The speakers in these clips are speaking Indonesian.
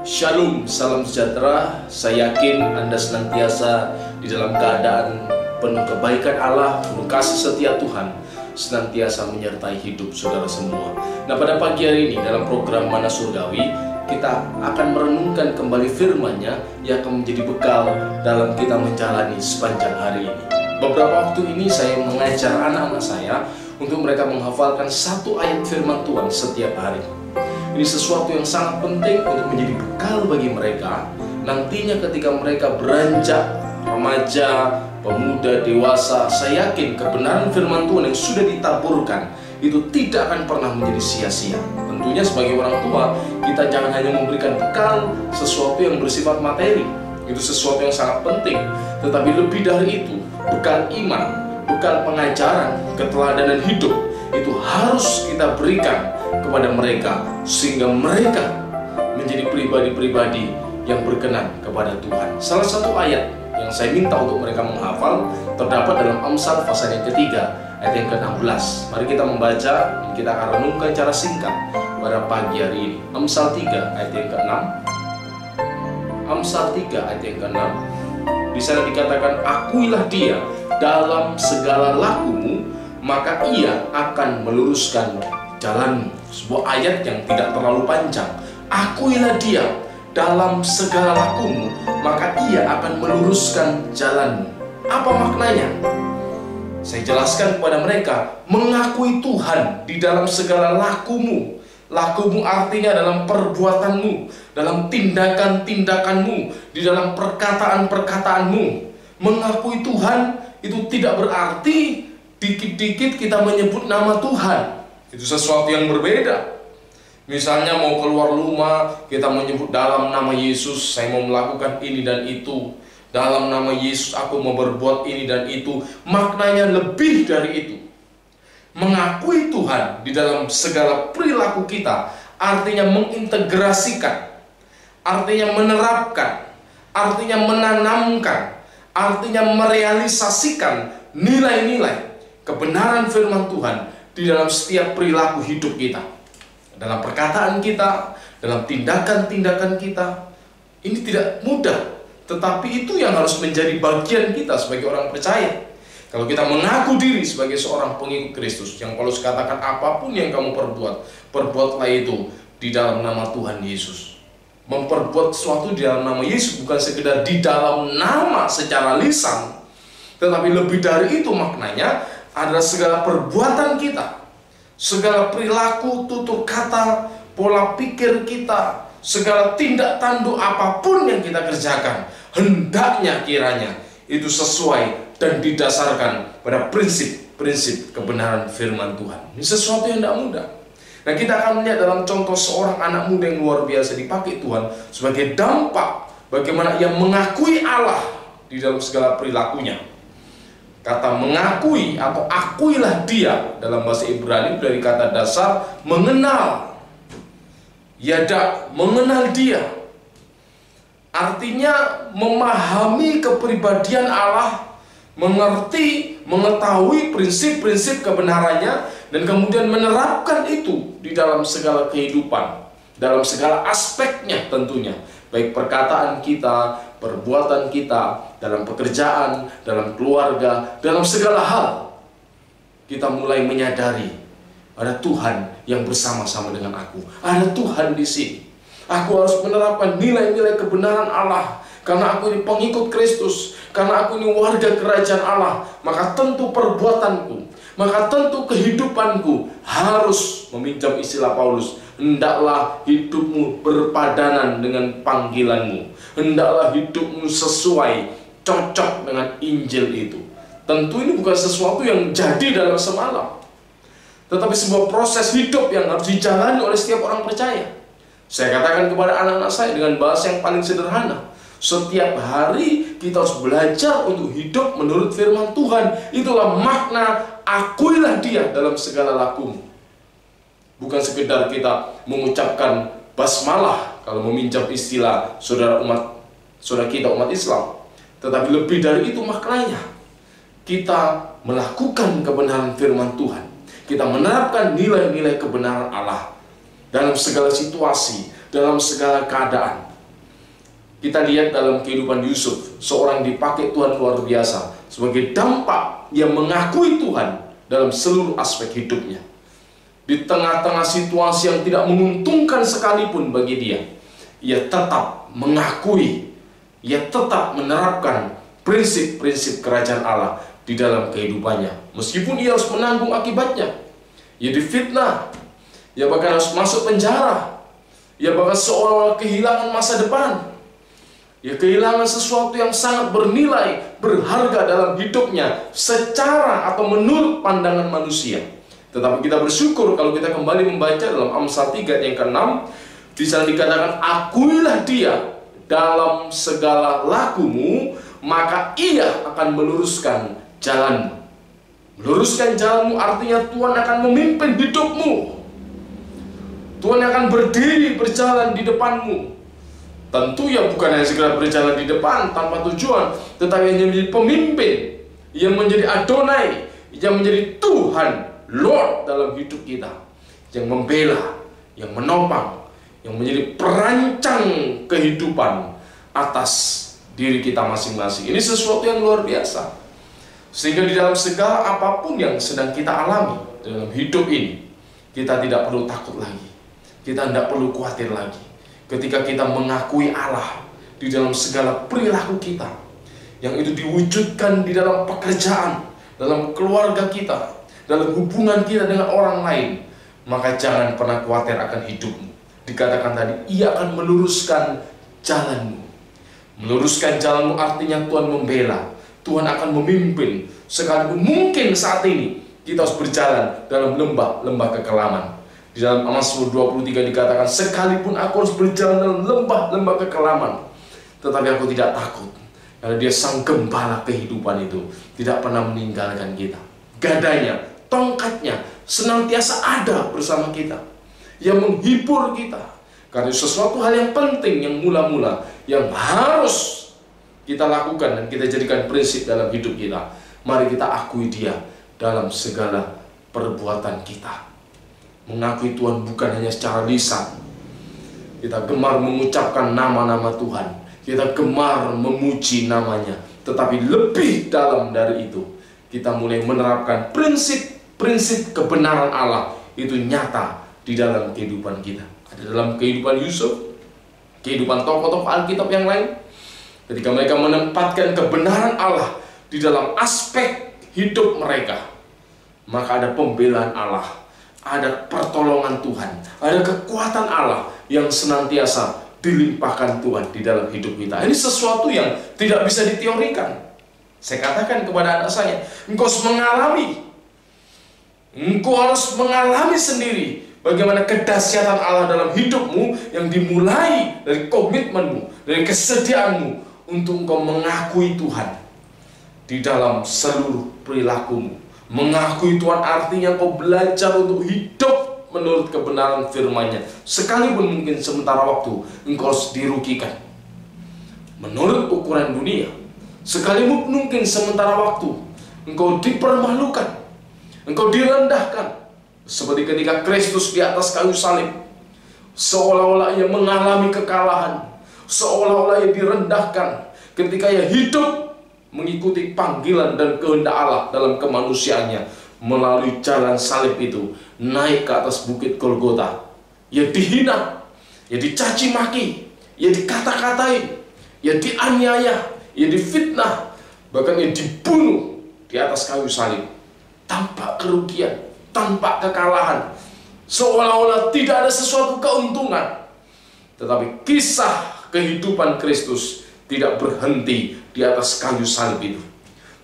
Shalom, salam sejahtera. Saya yakin Anda senantiasa di dalam keadaan penuh kebaikan Allah, penuh kasih setia Tuhan, senantiasa menyertai hidup saudara semua. Nah, pada pagi hari ini dalam program Mana Surgawi, kita akan merenungkan kembali firman-Nya yang akan menjadi bekal dalam kita menjalani sepanjang hari ini. Beberapa waktu ini saya mengajar anak-anak saya untuk mereka menghafalkan satu ayat firman Tuhan setiap hari. Ini sesuatu yang sangat penting untuk menjadi bekal bagi mereka nantinya ketika mereka beranjak remaja, pemuda, dewasa. Saya yakin kebenaran firman Tuhan yang sudah ditaburkan itu tidak akan pernah menjadi sia-sia. Tentunya sebagai orang tua, kita jangan hanya memberikan bekal sesuatu yang bersifat materi. Itu sesuatu yang sangat penting. Tetapi lebih dari itu, bekal iman, bekal pengajaran, keteladanan hidup itu harus kita berikan kepada mereka sehingga mereka menjadi pribadi-pribadi yang berkenan kepada Tuhan. Salah satu ayat yang saya minta untuk mereka menghafal terdapat dalam Amsal pasal yang ketiga ayat yang ke-16. Mari kita membaca dan kita akan renungkan cara singkat pada pagi hari ini. Amsal 3 ayat yang ke-6. Amsal 3 ayat yang ke-6. Di sana dikatakan, akuilah dia dalam segala lakumu, maka ia akan meluruskan jalanmu. Sebuah ayat yang tidak terlalu panjang. Akuilah dia dalam segala lakumu, maka ia akan meluruskan jalanmu. Apa maknanya? Saya jelaskan kepada mereka, mengakui Tuhan di dalam segala lakumu. Lakumu artinya dalam perbuatanmu, dalam tindakan-tindakanmu, di dalam perkataan-perkataanmu. Mengakui Tuhan itu tidak berarti dikit-dikit kita menyebut nama Tuhan. Itu sesuatu yang berbeda. Misalnya mau keluar rumah, kita menyebut dalam nama Yesus, saya mau melakukan ini dan itu. Dalam nama Yesus aku mau berbuat ini dan itu. Maknanya lebih dari itu. Mengakui Tuhan di dalam segala perilaku kita artinya mengintegrasikan, artinya menerapkan, artinya menanamkan, artinya merealisasikan nilai-nilai kebenaran firman Tuhan di dalam setiap perilaku hidup kita, dalam perkataan kita, dalam tindakan-tindakan kita. Ini tidak mudah, tetapi itu yang harus menjadi bagian kita sebagai orang percaya. Kalau kita mengaku diri sebagai seorang pengikut Kristus, yang Paulus katakan, apapun yang kamu perbuat, perbuatlah itu di dalam nama Tuhan Yesus. Memperbuat sesuatu di dalam nama Yesus bukan sekedar di dalam nama secara lisan, tetapi lebih dari itu maknanya adalah segala perbuatan kita, segala perilaku, tutur kata, pola pikir kita, segala tindak tanduk apapun yang kita kerjakan, hendaknya kiranya itu sesuai dan didasarkan pada prinsip-prinsip kebenaran firman Tuhan. Ini sesuatu yang tidak mudah. Nah, kita akan melihat dalam contoh seorang anak muda yang luar biasa dipakai Tuhan sebagai dampak bagaimana ia mengakui Allah di dalam segala perilakunya. Kata mengakui atau akuilah dia dalam bahasa Ibrani dari kata dasar mengenal. Yada, mengenal dia. Artinya memahami kepribadian Allah, mengerti, mengetahui prinsip-prinsip kebenarannya, dan kemudian menerapkan itu di dalam segala kehidupan, dalam segala aspeknya tentunya, baik perkataan kita, perbuatan kita, dalam pekerjaan, dalam keluarga, dalam segala hal. Kita mulai menyadari ada Tuhan yang bersama-sama dengan aku. Ada Tuhan di sini. Aku harus menerapkan nilai-nilai kebenaran Allah. Karena aku ini pengikut Kristus, karena aku ini warga kerajaan Allah, maka tentu perbuatanku, maka tentu kehidupanku harus, meminjam istilah Paulus, hendaklah hidupmu berpadanan dengan panggilanmu. Hendaklah hidupmu sesuai, cocok dengan Injil itu. Tentu ini bukan sesuatu yang jadi dalam semalam, tetapi sebuah proses hidup yang harus dijalani oleh setiap orang percaya. Saya katakan kepada anak-anak saya dengan bahasa yang paling sederhana, setiap hari kita harus belajar untuk hidup menurut firman Tuhan. Itulah makna akuilah dia dalam segala lakumu. Bukan sekedar kita mengucapkan basmalah, kalau meminjam istilah saudara kita umat Islam, tetapi lebih dari itu maknanya kita melakukan kebenaran firman Tuhan. Kita menerapkan nilai-nilai kebenaran Allah dalam segala situasi, dalam segala keadaan. Kita lihat dalam kehidupan Yusuf, seorang dipakai Tuhan luar biasa sebagai dampak yang mengakui Tuhan dalam seluruh aspek hidupnya. Di tengah-tengah situasi yang tidak menguntungkan sekalipun bagi dia, ia tetap mengakui, ia tetap menerapkan prinsip-prinsip kerajaan Allah di dalam kehidupannya. Meskipun ia harus menanggung akibatnya, ia difitnah, ia bahkan harus masuk penjara, ia bahkan seolah-olah kehilangan masa depan. Ia kehilangan sesuatu yang sangat bernilai, berharga dalam hidupnya secara atau menurut pandangan manusia. Tetapi kita bersyukur kalau kita kembali membaca dalam Amsal 3 yang ke-6, di sana dikatakan, akuilah dia dalam segala lakumu, maka ia akan meluruskan jalanmu. Meluruskan jalanmu artinya Tuhan akan memimpin hidupmu. Tuhan akan berdiri berjalan di depanmu. Tentu ya bukan hanya segera berjalan di depan tanpa tujuan, tetapi hanya menjadi pemimpin, yang menjadi Adonai, yang menjadi Tuhan, Lord dalam hidup kita, yang membela, yang menopang, yang menjadi perancang kehidupan atas diri kita masing-masing. Ini sesuatu yang luar biasa. Sehingga di dalam segala apapun yang sedang kita alami dalam hidup ini, kita tidak perlu takut lagi, kita tidak perlu khawatir lagi. Ketika kita mengakui Allah di dalam segala perilaku kita, yang itu diwujudkan di dalam pekerjaan, dalam keluarga kita, dalam hubungan kita dengan orang lain, maka jangan pernah khawatir akan hidupmu. Dikatakan tadi, ia akan meluruskan jalanmu. Meluruskan jalanmu artinya Tuhan membela, Tuhan akan memimpin. Sekalipun mungkin saat ini kita harus berjalan dalam lembah kekelaman. Di dalam Mazmur 23 dikatakan, sekalipun aku harus berjalan dalam lembah kekelaman, tetapi aku tidak takut, karena dia sang gembala kehidupan itu tidak pernah meninggalkan kita. Gadanya, tongkatnya senantiasa ada bersama kita, yang menghibur kita. Karena sesuatu hal yang penting, yang mula-mula, yang harus kita lakukan dan kita jadikan prinsip dalam hidup kita. Mari kita akui dia dalam segala perbuatan kita. Mengakui Tuhan bukan hanya secara lisan. Kita gemar mengucapkan nama-nama Tuhan, kita gemar memuji namanya, tetapi lebih dalam dari itu, kita mulai menerapkan prinsip-prinsip kebenaran Allah itu nyata di dalam kehidupan kita. Ada dalam kehidupan Yusuf, kehidupan tokoh-tokoh Alkitab yang lain, ketika mereka menempatkan kebenaran Allah di dalam aspek hidup mereka, maka ada pembelaan Allah, ada pertolongan Tuhan, ada kekuatan Allah yang senantiasa dilimpahkan Tuhan di dalam hidup kita. Ini sesuatu yang tidak bisa diteorikan. Saya katakan kepada anak saya, engkau harus mengalami sendiri bagaimana kedahsyatan Allah dalam hidupmu, yang dimulai dari komitmenmu, dari kesediaanmu untuk engkau mengakui Tuhan di dalam seluruh perilakumu. Mengakui Tuhan artinya kau belajar untuk hidup menurut kebenaran firman-Nya. Sekalipun mungkin sementara waktu engkau harus dirugikan menurut ukuran dunia, sekalipun mungkin sementara waktu engkau dipermalukan, engkau direndahkan, seperti ketika Kristus di atas kayu salib, seolah-olah ia mengalami kekalahan, seolah-olah ia direndahkan ketika ia hidup mengikuti panggilan dan kehendak Allah dalam kemanusiaannya melalui jalan salib itu, naik ke atas bukit Golgota. Ia dihina, ia dicaci maki, ia dikata-katain, ia dianiaya, ia difitnah, bahkan ia dibunuh di atas kayu salib tanpa kerugian, tanpa kekalahan, seolah-olah tidak ada sesuatu keuntungan. Tetapi kisah kehidupan Kristus tidak berhenti di atas kayu salib itu,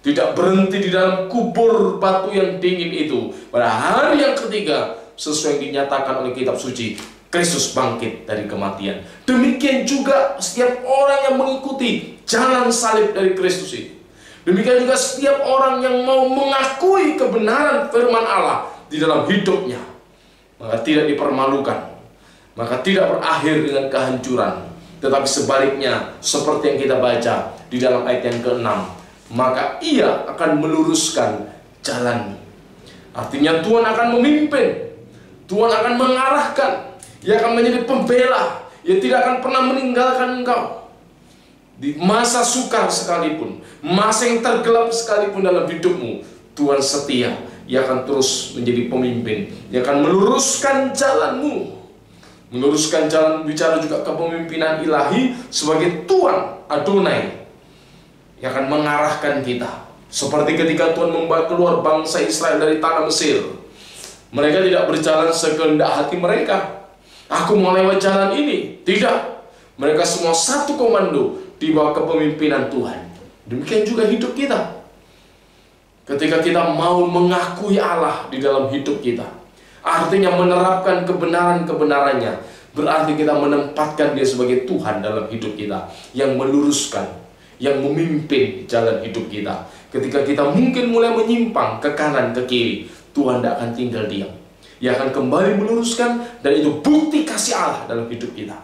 tidak berhenti di dalam kubur batu yang dingin itu. Pada hari yang ketiga, sesuai yang dinyatakan oleh kitab suci, Kristus bangkit dari kematian. Demikian juga setiap orang yang mengikuti jalan salib dari Kristus itu. Demikian juga setiap orang yang mau mengakui kebenaran firman Allah di dalam hidupnya, maka tidak dipermalukan, maka tidak berakhir dengan kehancuran, tetapi sebaliknya, seperti yang kita baca di dalam ayat yang ke-6, maka ia akan meluruskan jalanmu. Artinya Tuhan akan memimpin, Tuhan akan mengarahkan, ia akan menjadi pembela, ia tidak akan pernah meninggalkan engkau. Di masa sukar sekalipun, masa yang tergelap sekalipun dalam hidupmu, Tuhan setia. Ia akan terus menjadi pemimpin. Ia akan meluruskan jalanmu. Meluruskan jalan, bicara juga kepemimpinan ilahi sebagai Tuhan Adonai. Ia akan mengarahkan kita. Seperti ketika Tuhan membawa keluar bangsa Israel dari tanah Mesir. Mereka tidak berjalan sekehendak hati mereka. Aku mau lewat jalan ini. Tidak. Mereka semua satu komando di bawah kepemimpinan Tuhan. Demikian juga hidup kita. Ketika kita mau mengakui Allah di dalam hidup kita, artinya menerapkan kebenaran-kebenarannya, berarti kita menempatkan Dia sebagai Tuhan dalam hidup kita, yang meluruskan, yang memimpin jalan hidup kita. Ketika kita mungkin mulai menyimpang ke kanan, ke kiri, Tuhan tidak akan tinggal diam. Ia akan kembali meluruskan, dan itu bukti kasih Allah dalam hidup kita.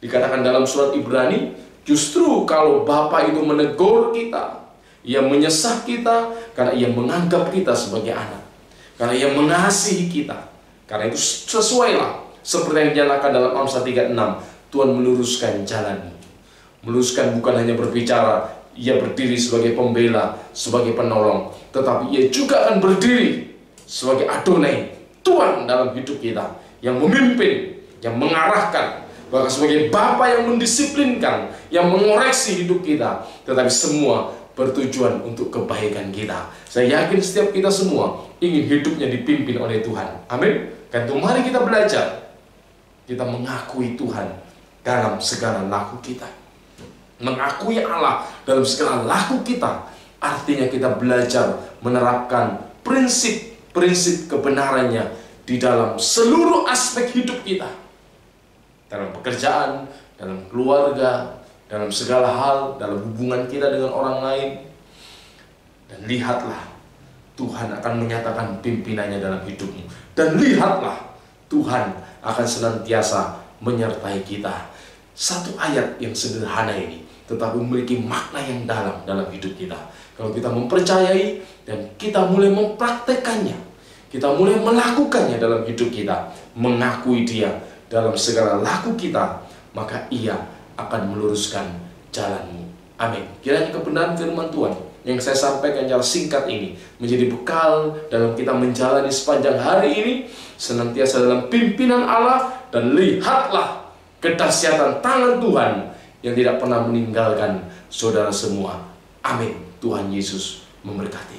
Dikatakan dalam surat Ibrani, justru kalau Bapa itu menegur kita, Ia menyesah kita, karena Ia menganggap kita sebagai anak, karena Ia mengasihi kita. Karena itu sesuailah seperti yang dinyatakan dalam Amsal 3:6, Tuhan meluruskan jalanmu. Meluruskan bukan hanya berbicara, Ia berdiri sebagai pembela, sebagai penolong, tetapi Ia juga akan berdiri sebagai Adonai, Tuhan dalam hidup kita, yang memimpin, yang mengarahkan, bahkan sebagai Bapa yang mendisiplinkan, yang mengoreksi hidup kita, tetapi semua bertujuan untuk kebaikan kita. Saya yakin setiap kita semua ingin hidupnya dipimpin oleh Tuhan. Amin. Dan mari kita belajar. Kita mengakui Tuhan dalam segala laku kita. Mengakui Allah dalam segala laku kita. Artinya kita belajar menerapkan prinsip-prinsip kebenarannya di dalam seluruh aspek hidup kita. Dalam pekerjaan, dalam keluarga, dalam segala hal, dalam hubungan kita dengan orang lain. Dan lihatlah, Tuhan akan menyatakan pimpinannya dalam hidupmu. Dan lihatlah, Tuhan akan senantiasa menyertai kita. Satu ayat yang sederhana ini, tetapi memiliki makna yang dalam hidup kita. Kalau kita mempercayai dan kita mulai mempraktekannya, kita mulai melakukannya dalam hidup kita, mengakui Dia dalam segala laku kita, maka Ia akan meluruskan jalanmu. Amin. Kiranya kebenaran firman Tuhan yang saya sampaikan secara singkat ini menjadi bekal dalam kita menjalani sepanjang hari ini, senantiasa dalam pimpinan Allah, dan lihatlah kedahsyatan tangan Tuhan yang tidak pernah meninggalkan saudara semua. Amin. Tuhan Yesus memberkati.